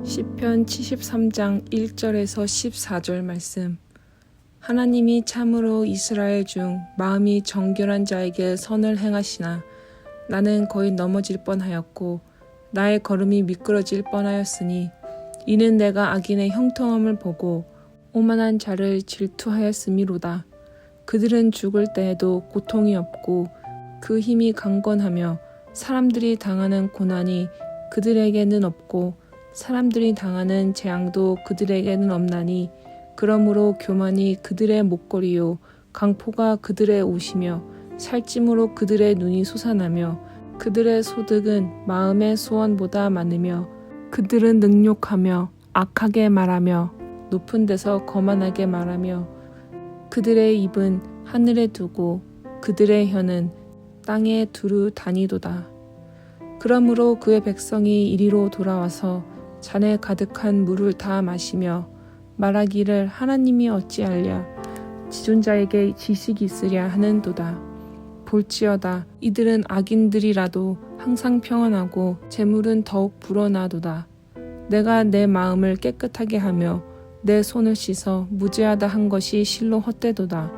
시편 73장 1절에서 14절 말씀. 하나님이 참으로 이스라엘 중 마음이 정결한 자에게 선을 행하시나 나는 거의 넘어질 뻔하였고 나의 걸음이 미끄러질 뻔하였으니 이는 내가 악인의 형통함을 보고 오만한 자를 질투하였음이로다. 그들은 죽을 때에도 고통이 없고 그 힘이 강건하며 사람들이 당하는 고난이 그들에게는 없고 사람들이 당하는 재앙도 그들에게는 없나니 그러므로 교만이 그들의 목걸이요 강포가 그들의 옷이며 살찜으로 그들의 눈이 솟아나며 그들의 소득은 마음의 소원보다 많으며 그들은 능욕하며 악하게 말하며 높은 데서 거만하게 말하며 그들의 입은 하늘에 두고 그들의 혀는 땅에 두루 다니도다. 그러므로 그의 백성이 이리로 돌아와서 잔에 가득한 물을 다 마시며 말하기를 하나님이 어찌하랴 지존자에게 지식이 있으랴 하는도다. 볼지어다 이들은 악인들이라도 항상 평안하고 재물은 더욱 불어나도다. 내가 내 마음을 깨끗하게 하며 내 손을 씻어 무죄하다 한 것이 실로 헛되도다.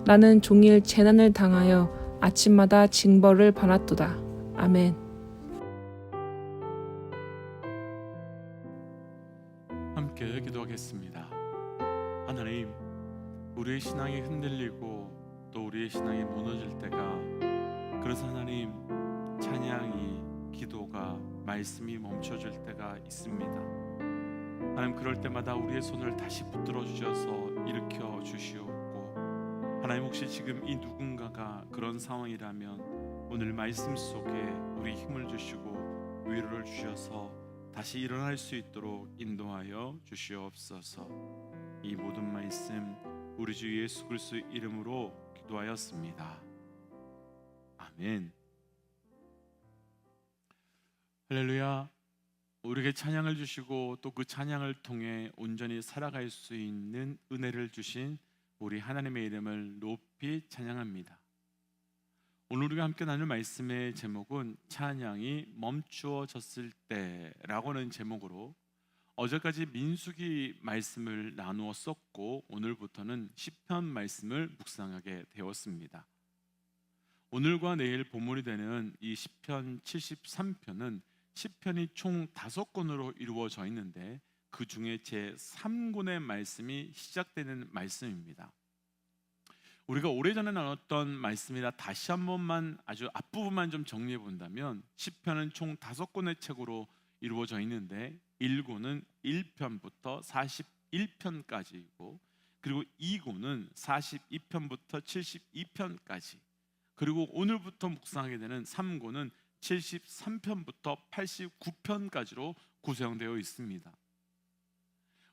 나는 종일 재난을 당하여 아침마다 징벌을 받았도다. 아멘. 함께 기도하겠습니다. 하나님, 우리의 신앙이 흔들리고 또 우리의 신앙이 무너질 때가, 그래서 하나님, 찬양이, 기도가, 말씀이 멈춰질 때가 있습니다. 하나님, 그럴 때마다 우리의 손을 다시 붙들어 주셔서 일으켜 주시옵고, 하나님, 혹시 지금 이 누군가가 그런 상황이라면 오늘 말씀 속에 우리 힘을 주시고 위로를 주셔서 다시 일어날 수 있도록 인도하여 주시옵소서. 이 모든 말씀 우리 주 예수 그리스도 이름으로 기도하였습니다. 아멘. 할렐루야. 우리에게 찬양을 주시고 또 그 찬양을 통해 온전히 살아갈 수 있는 은혜를 주신 우리 하나님의 이름을 높이 찬양합니다. 오늘 우리가 함께 나눌 말씀의 제목은 찬양이 멈추어졌을 때라고 하는 제목으로 어제까지 민수기 말씀을 나누었었고 오늘부터는 시편 말씀을 묵상하게 되었습니다. 오늘과 내일 본문이 되는 이 시편 73편은 시편이 총 5권으로 이루어져 있는데 그 중에 제3권의 말씀이 시작되는 말씀입니다. 우리가 오래전에 나눴던 말씀이라 다시 한 번만 아주 앞부분만 좀 정리해 본다면 시편은 총 5권의 책으로 이루어져 있는데 1권은 1편부터 41편까지이고 그리고 2권은 42편부터 72편까지 그리고 오늘부터 묵상하게 되는 3권은 73편부터 89편까지로 구성되어 있습니다.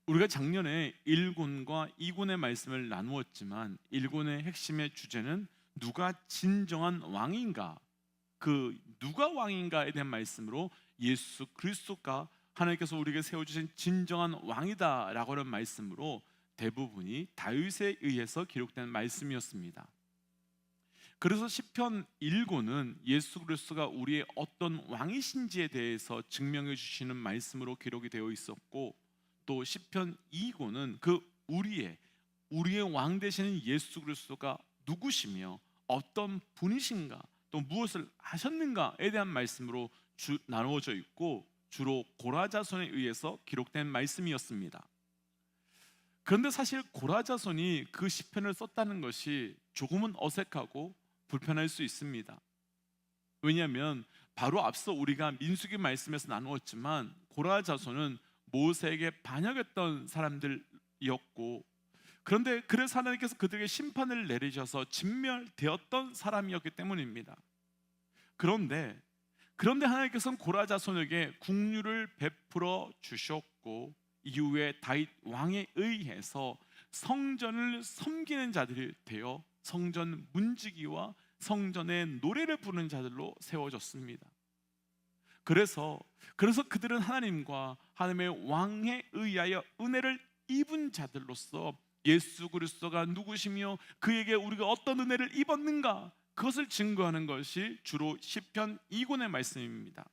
우리가 작년에 1권과 2권의 말씀을 나누었지만 1권의 핵심의 주제는 누가 진정한 왕인가, 그 누가 왕인가에 대한 말씀으로 예수 그리스도가 하나님께서 우리에게 세워주신 진정한 왕이다 라고 하는 말씀으로 대부분이 다윗에 의해서 기록된 말씀이었습니다. 그래서 시편 1권은 예수 그리스도가 우리의 어떤 왕이신지에 대해서 증명해 주시는 말씀으로 기록이 되어 있었고 또 시편 2권은 그 우리의 왕 되시는 예수 그리스도가 누구시며 어떤 분이신가 또 무엇을 하셨는가에 대한 말씀으로 나누어져 있고 주로 고라자손에 의해서 기록된 말씀이었습니다. 그런데 사실 고라자손이 그 시편을 썼다는 것이 조금은 어색하고 불편할 수 있습니다. 왜냐하면 바로 앞서 우리가 민수기 말씀에서 나누었지만 고라자손은 모세에게 반역했던 사람들이었고 그런데 그래서 하나님께서 그들에게 심판을 내리셔서 진멸되었던 사람이었기 때문입니다. 그런데 하나님께서는 고라자손에게 국류를 베풀어 주셨고 이후에 다윗 왕에 의해서 성전을 섬기는 자들이 되어 성전 문지기와 성전의 노래를 부르는 자들로 세워졌습니다. 그래서 그들은 하나님과 하나님의 왕에 의하여 은혜를 입은 자들로서 예수 그리스도가 누구시며 그에게 우리가 어떤 은혜를 입었는가 그것을 증거하는 것이 주로 시편 2권의 말씀입니다.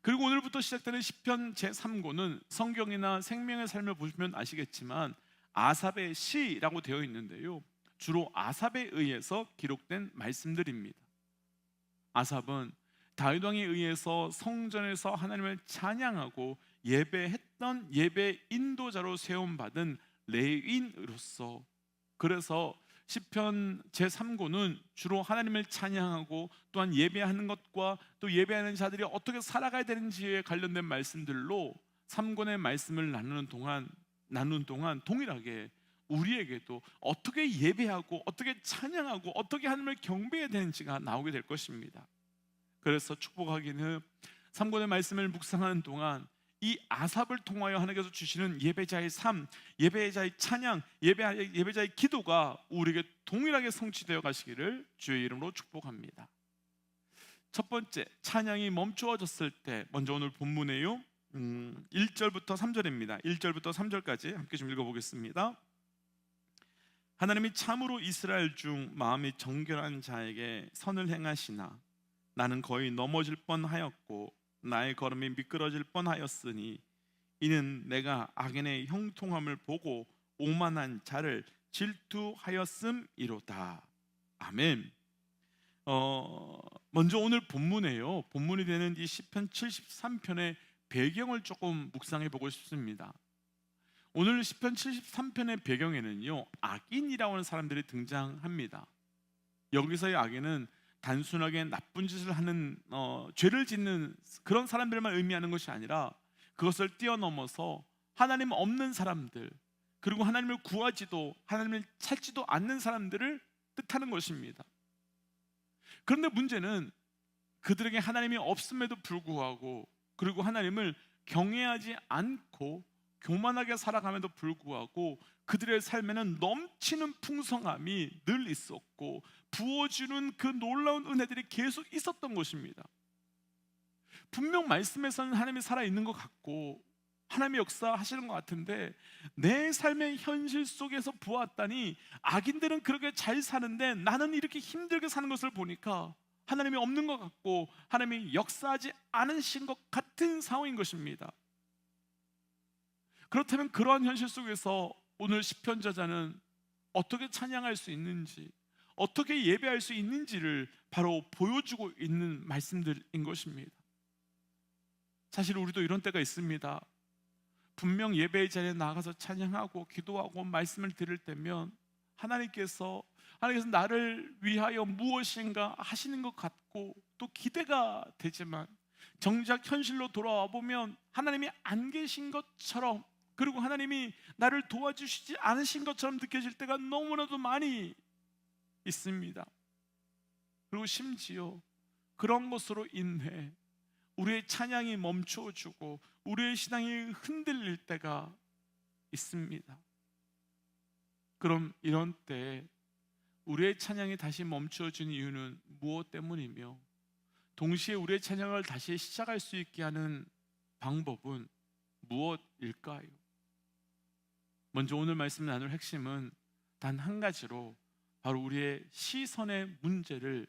그리고 오늘부터 시작되는 시편 제3고는 성경이나 생명의 삶을 보시면 아시겠지만 아삽의 시라고 되어 있는데요, 주로 아삽에 의해서 기록된 말씀들입니다. 아삽은 다윗 왕에 의해서 성전에서 하나님을 찬양하고 예배했던 예배 인도자로 세움받은 레위인으로서, 그래서 시편 제3고는 주로 하나님을 찬양하고 또한 예배하는 것과 또 예배하는 자들이 어떻게 살아가야 되는지에 관련된 말씀들로 3권의 말씀을 나누는 동안 동일하게 우리에게도 어떻게 예배하고 어떻게 찬양하고 어떻게 하나님을 경배해야 되는지가 나오게 될 것입니다. 그래서 축복하기는 3권의 말씀을 묵상하는 동안 이 아삽을 통하여 하나님께서 주시는 예배자의 삶, 예배자의 찬양, 예배자의 기도가 우리에게 동일하게 성취되어 가시기를 주의 이름으로 축복합니다. 첫 번째, 찬양이 멈추어졌을 때, 먼저 오늘 본문에요 1절부터 3절입니다 1절부터 3절까지 함께 좀 읽어보겠습니다. 하나님이 참으로 이스라엘 중 마음이 정결한 자에게 선을 행하시나 나는 거의 넘어질 뻔하였고 나의 걸음이 미끄러질 뻔하였으니 이는 내가 악인의 형통함을 보고 오만한 자를 질투하였음이로다. 아멘. 먼저 오늘 본문에요, 본문이 되는 이 시편 73편의 배경을 조금 묵상해 보고 싶습니다. 오늘 시편 73편의 배경에는요 악인이라고 하는 사람들이 등장합니다. 여기서의 악인은 단순하게 나쁜 짓을 하는 죄를 짓는 그런 사람들만 의미하는 것이 아니라 그것을 뛰어넘어서 하나님 없는 사람들, 그리고 하나님을 구하지도 하나님을 찾지도 않는 사람들을 뜻하는 것입니다. 그런데 문제는 그들에게 하나님이 없음에도 불구하고, 그리고 하나님을 경외하지 않고 교만하게 살아감에도 불구하고 그들의 삶에는 넘치는 풍성함이 늘 있었고 부어주는 그 놀라운 은혜들이 계속 있었던 것입니다. 분명 말씀에서는 하나님이 살아있는 것 같고 하나님의 역사하시는 것 같은데 내 삶의 현실 속에서 보았다니 악인들은 그렇게 잘 사는데 나는 이렇게 힘들게 사는 것을 보니까 하나님이 없는 것 같고 하나님이 역사하지 않으신 것 같은 상황인 것입니다. 그렇다면 그러한 현실 속에서 오늘 시편저자는 어떻게 찬양할 수 있는지, 어떻게 예배할 수 있는지를 바로 보여주고 있는 말씀들인 것입니다. 사실 우리도 이런 때가 있습니다. 분명 예배의 자리에 나가서 찬양하고 기도하고 말씀을 들을 때면 하나님께서 나를 위하여 무엇인가 하시는 것 같고 또 기대가 되지만 정작 현실로 돌아와 보면 하나님이 안 계신 것처럼, 그리고 하나님이 나를 도와주시지 않으신 것처럼 느껴질 때가 너무나도 많이 있습니다. 그리고 심지어 그런 것으로 인해 우리의 찬양이 멈춰주고 우리의 신앙이 흔들릴 때가 있습니다. 그럼 이런 때 우리의 찬양이 다시 멈춰진 이유는 무엇 때문이며 동시에 우리의 찬양을 다시 시작할 수 있게 하는 방법은 무엇일까요? 먼저 오늘 말씀 나눌 핵심은 단 한 가지로 바로 우리의 시선의 문제를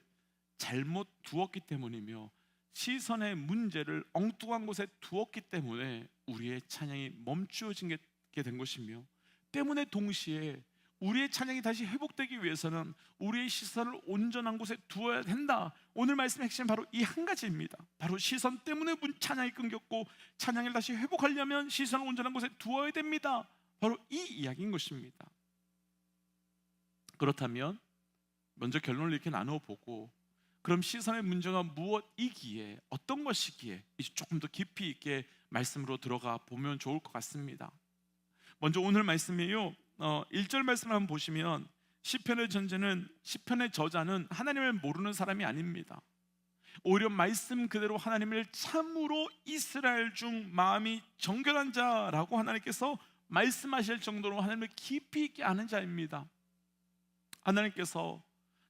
잘못 두었기 때문이며 시선의 문제를 엉뚱한 곳에 두었기 때문에 우리의 찬양이 멈추어지게 된 것이며, 때문에 동시에 우리의 찬양이 다시 회복되기 위해서는 우리의 시선을 온전한 곳에 두어야 된다. 오늘 말씀의 핵심은 바로 이 한 가지입니다. 바로 시선 때문에 찬양이 끊겼고 찬양을 다시 회복하려면 시선을 온전한 곳에 두어야 됩니다. 바로 이 이야기인 것입니다. 그렇다면 먼저 결론을 이렇게 나누어 보고, 그럼 시선의 문제가 무엇이기에, 어떤 것이기에 이제 조금 더 깊이 있게 말씀으로 들어가 보면 좋을 것 같습니다. 먼저 오늘 말씀이에요 1절 말씀을 한번 보시면 시편의 저자는 하나님을 모르는 사람이 아닙니다. 오히려 말씀 그대로 하나님을 참으로 이스라엘 중 마음이 정결한 자라고 하나님께서 말씀하실 정도로 하나님을 깊이 있게 아는 자입니다. 하나님께서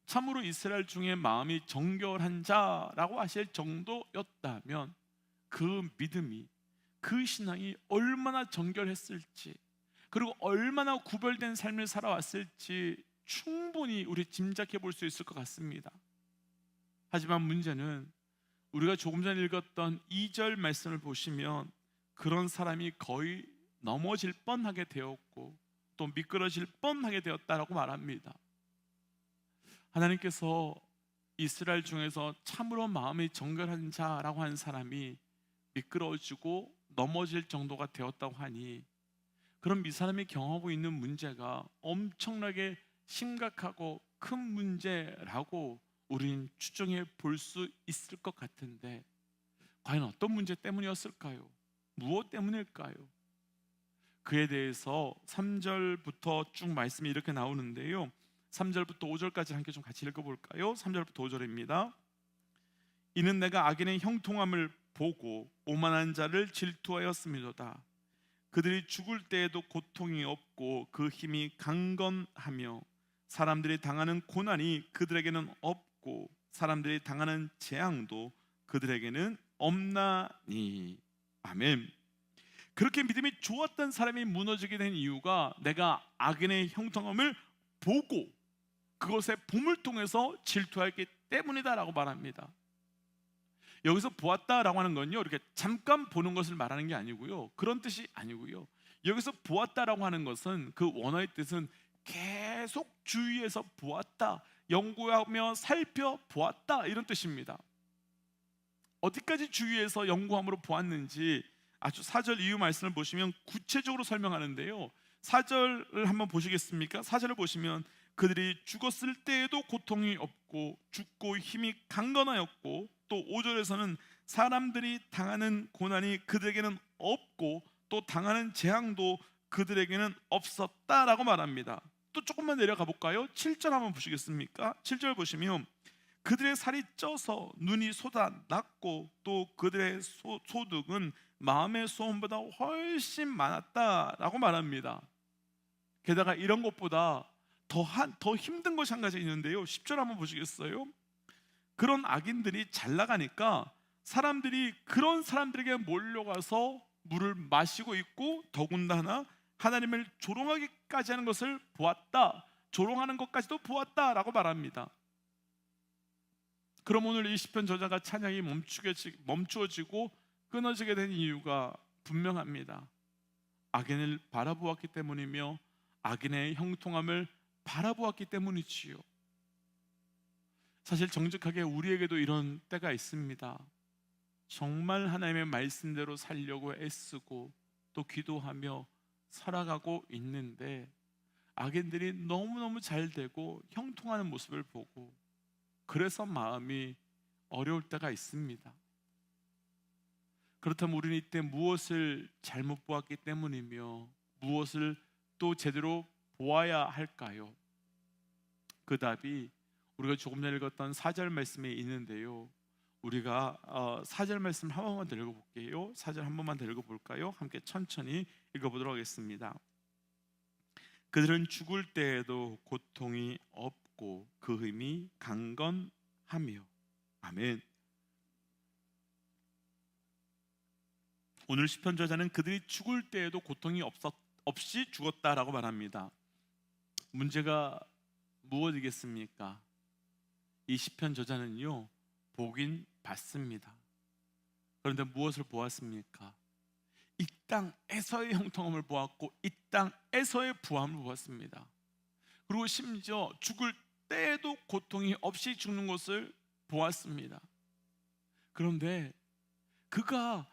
참으로 이스라엘 중에 마음이 정결한 자라고 하실 정도였다면 그 믿음이, 그 신앙이 얼마나 정결했을지, 그리고 얼마나 구별된 삶을 살아왔을지 충분히 우리 짐작해 볼 수 있을 것 같습니다. 하지만 문제는 우리가 조금 전에 읽었던 2절 말씀을 보시면 그런 사람이 거의 넘어질 뻔하게 되었고 또 미끄러질 뻔하게 되었다라고 말합니다. 하나님께서 이스라엘 중에서 참으로 마음이 정결한 자라고 한 사람이 미끄러지고 넘어질 정도가 되었다고 하니, 그럼 이 사람이 경험하고 있는 문제가 엄청나게 심각하고 큰 문제라고 우리는 추정해 볼 수 있을 것 같은데, 과연 어떤 문제 때문이었을까요? 무엇 때문일까요? 그에 대해서 3절부터 쭉 말씀이 이렇게 나오는데요, 3절부터 5절까지 함께 좀 같이 읽어볼까요? 3절부터 5절입니다. 이는 내가 악인의 형통함을 보고 오만한 자를 질투하였음이로다. 그들이 죽을 때에도 고통이 없고 그 힘이 강건하며 사람들이 당하는 고난이 그들에게는 없고 사람들이 당하는 재앙도 그들에게는 없나니. 아멘. 그렇게 믿음이 좋았던 사람이 무너지게 된 이유가 내가 악인의 형통함을 보고 그것의 봄을 통해서 질투하였기 때문이다라고 말합니다. 여기서 보았다라고 하는 건요, 이렇게 잠깐 보는 것을 말하는 게 아니고요, 그런 뜻이 아니고요, 여기서 보았다라고 하는 것은 그 원어의 뜻은 계속 주위에서 보았다, 연구하며 살펴보았다, 이런 뜻입니다. 어디까지 주위에서 연구함으로 보았는지 아주 4절 이후 말씀을 보시면 구체적으로 설명하는데요, 4절을 한번 보시겠습니까? 4절을 보시면 그들이 죽었을 때에도 고통이 없고 죽고 힘이 강건하였고, 또 5절에서는 사람들이 당하는 고난이 그들에게는 없고 또 당하는 재앙도 그들에게는 없었다라고 말합니다. 또 조금만 내려가 볼까요? 7절 한번 보시겠습니까? 7절 보시면 그들의 살이 쪄서 눈이 쏟아났고 또 그들의 소득은 마음의 소원보다 훨씬 많았다라고 말합니다. 게다가 이런 것보다 더 힘든 것이 한 가지 있는데요, 10절 한번 보시겠어요? 그런 악인들이 잘 나가니까 사람들이 그런 사람들에게 몰려가서 물을 마시고 있고 더군다나 하나님을 조롱하기까지 하는 것을 보았다, 조롱하는 것까지도 보았다라고 말합니다. 그럼 오늘 이 시편 저자가 찬양이 멈추어지고 끊어지게 된 이유가 분명합니다. 악인을 바라보았기 때문이며 악인의 형통함을 바라보았기 때문이지요. 사실 정직하게 우리에게도 이런 때가 있습니다. 정말 하나님의 말씀대로 살려고 애쓰고 또 기도하며 살아가고 있는데 악인들이 너무너무 잘 되고 형통하는 모습을 보고 그래서 마음이 어려울 때가 있습니다. 그렇다면 우리는 이때 무엇을 잘못 보았기 때문이며 무엇을 또 제대로 보아야 할까요? 그 답이 우리가 조금 전에 읽었던 4절 말씀에 있는데요, 우리가 4절 말씀 한 번만 더 읽어볼게요. 4절 한 번만 더 읽어볼까요? 함께 천천히 읽어보도록 하겠습니다. 그들은 죽을 때에도 고통이 없고 그 힘이 강건하며. 아멘. 오늘 시편 저자는 그들이 죽을 때에도 고통이 없이 죽었다라고 말합니다. 문제가 무엇이겠습니까? 이 시편 저자는요, 보긴 봤습니다. 그런데 무엇을 보았습니까? 이 땅에서의 형통함을 보았고 이 땅에서의 부함을 보았습니다. 그리고 심지어 죽을 때에도 고통이 없이 죽는 것을 보았습니다. 그런데 그가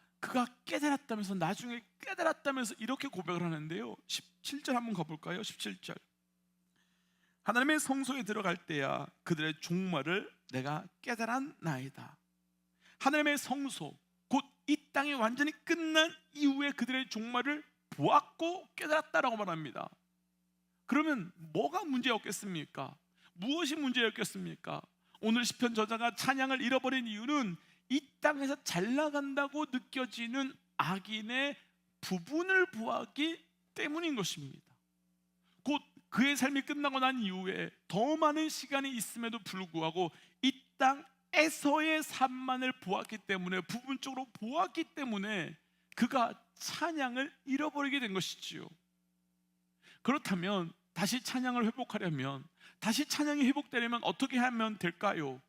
깨달았다면서, 나중에 깨달았다면서 이렇게 고백을 하는데요, 17절 한번 가볼까요? 17절. 하나님의 성소에 들어갈 때야 그들의 종말을 내가 깨달았나이다. 하나님의 성소, 곧 이 땅이 완전히 끝난 이후에 그들의 종말을 보았고 깨달았다라고 말합니다. 그러면 뭐가 문제였겠습니까? 무엇이 문제였겠습니까? 오늘 시편 저자가 찬양을 잃어버린 이유는 이 땅에서 잘 나간다고 느껴지는 악인의 부분을 보았기 때문인 것입니다. 곧 그의 삶이 끝나고 난 이후에 더 많은 시간이 있음에도 불구하고 이 땅에서의 삶만을 보았기 때문에, 부분적으로 보았기 때문에 그가 찬양을 잃어버리게 된 것이지요. 그렇다면 다시 찬양을 회복하려면, 다시 찬양이 회복되려면 어떻게 하면 될까요?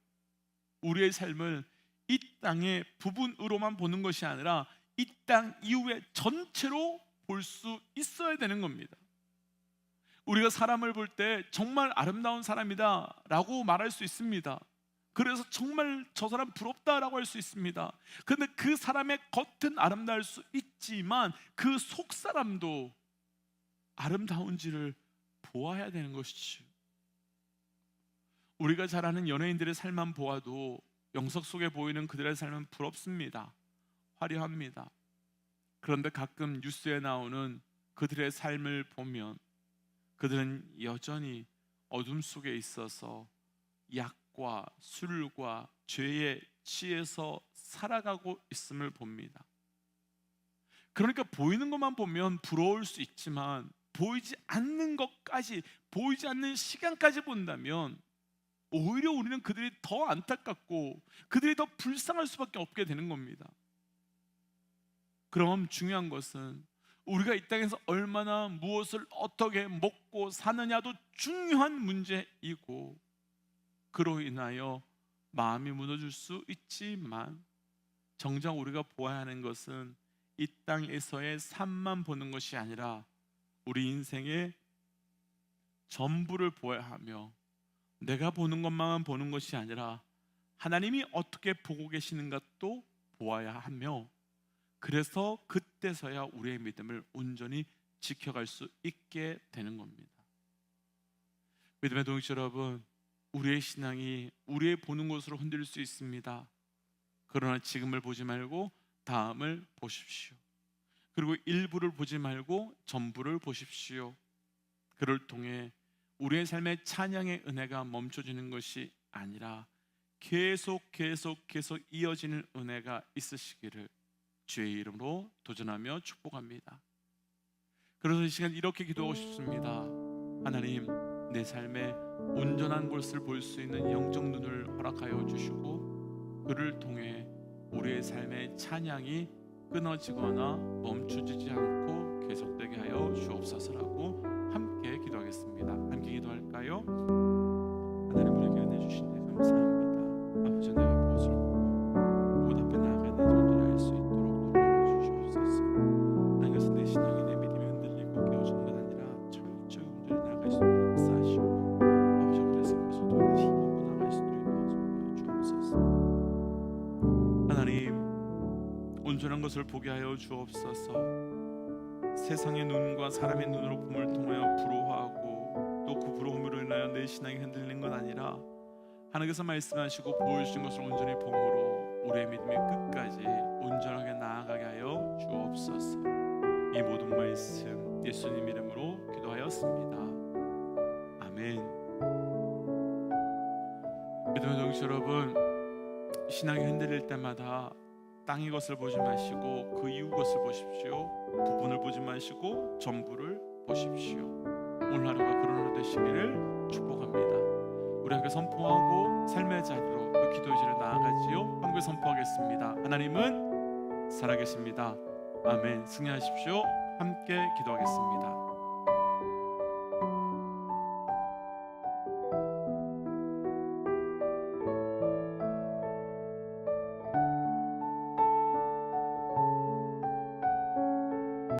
우리의 삶을 이 땅의 부분으로만 보는 것이 아니라 이 땅 이후에 전체로 볼 수 있어야 되는 겁니다. 우리가 사람을 볼 때 정말 아름다운 사람이다 라고 말할 수 있습니다. 그래서 정말 저 사람 부럽다라고 할 수 있습니다. 그런데 그 사람의 겉은 아름다울 수 있지만 그 속사람도 아름다운지를 보아야 되는 것이죠. 우리가 잘 아는 연예인들의 삶만 보아도 영석 속에 보이는 그들의 삶은 부럽습니다. 화려합니다. 그런데 가끔 뉴스에 나오는 그들의 삶을 보면 그들은 여전히 어둠 속에 있어서 약과 술과 죄에 취해서 살아가고 있음을 봅니다. 그러니까 보이는 것만 보면 부러울 수 있지만 보이지 않는 것까지, 보이지 않는 시간까지 본다면 오히려 우리는 그들이 더 안타깝고 그들이 더 불쌍할 수밖에 없게 되는 겁니다. 그럼 중요한 것은 우리가 이 땅에서 얼마나 무엇을 어떻게 먹고 사느냐도 중요한 문제이고, 그로 인하여 마음이 무너질 수 있지만 정작 우리가 보아야 하는 것은 이 땅에서의 삶만 보는 것이 아니라 우리 인생의 전부를 보아야 하며, 내가 보는 것만 보는 것이 아니라 하나님이 어떻게 보고 계시는 것도 보아야 하며, 그래서 그때서야 우리의 믿음을 온전히 지켜갈 수 있게 되는 겁니다. 믿음의 동역자 여러분, 우리의 신앙이 우리의 보는 것으로 흔들릴 수 있습니다. 그러나 지금을 보지 말고 다음을 보십시오. 그리고 일부를 보지 말고 전부를 보십시오. 그를 통해 우리의 삶의 찬양의 은혜가 멈춰지는 것이 아니라 계속 이어지는 은혜가 있으시기를 주의 이름으로 도전하며 축복합니다. 그래서 이 시간 이렇게 기도하고 싶습니다. 하나님, 내 삶에 온전한 것을 볼 수 있는 영적 눈을 허락하여 주시고, 그를 통해 우리의 삶의 찬양이 끊어지거나 멈춰지지 않고 계속되게 하여 주옵소서라고 함께 기도하겠습니다. 함께 기도할까요? 하나님, 우리에게 은혜 주신 데 감사합니다. 아버지, 내가 무엇을 보고 무엇 앞에 나아가야 되는지 온전히 알 수 있도록 도와주시옵소서. 하나님, 그래서 내 신앙이, 내 믿음이 흔들리고 깨어지는 것 아니라 철저히 온전히 나아갈 수 있도록 역사하시고, 아버지, 그래서 계속 더 힘있고 나아갈 수 있도록 도와주옵소서. 하나님, 온전한 것을 보게 하여 주옵소서. 세상의 눈과 사람의 눈으로 봄을 통하여 부러워하고 또 그 부러움으로 인하여 내 신앙이 흔들리는 건 아니라 하나님께서 말씀하시고 보여주신 것을 온전히 봄으로 우리의 믿음이 끝까지 온전하게 나아가게 하여 주옵소서. 이 모든 말씀 예수님 이름으로 기도하였습니다. 아멘. 믿음의 동역자 여러분, 신앙이 흔들릴 때마다 땅의 것을 보지 마시고 그 이후 것을 보십시오. 부분을 보지 마시고 전부를 보십시오. 오늘 하루가 그런 하루 되시기를 축복합니다. 우리 함께 선포하고 삶의 자리로 그 기도의 자리로 나아가지요. 함께 선포하겠습니다. 하나님은 살아계십니다. 아멘. 승리하십시오. 함께 기도하겠습니다.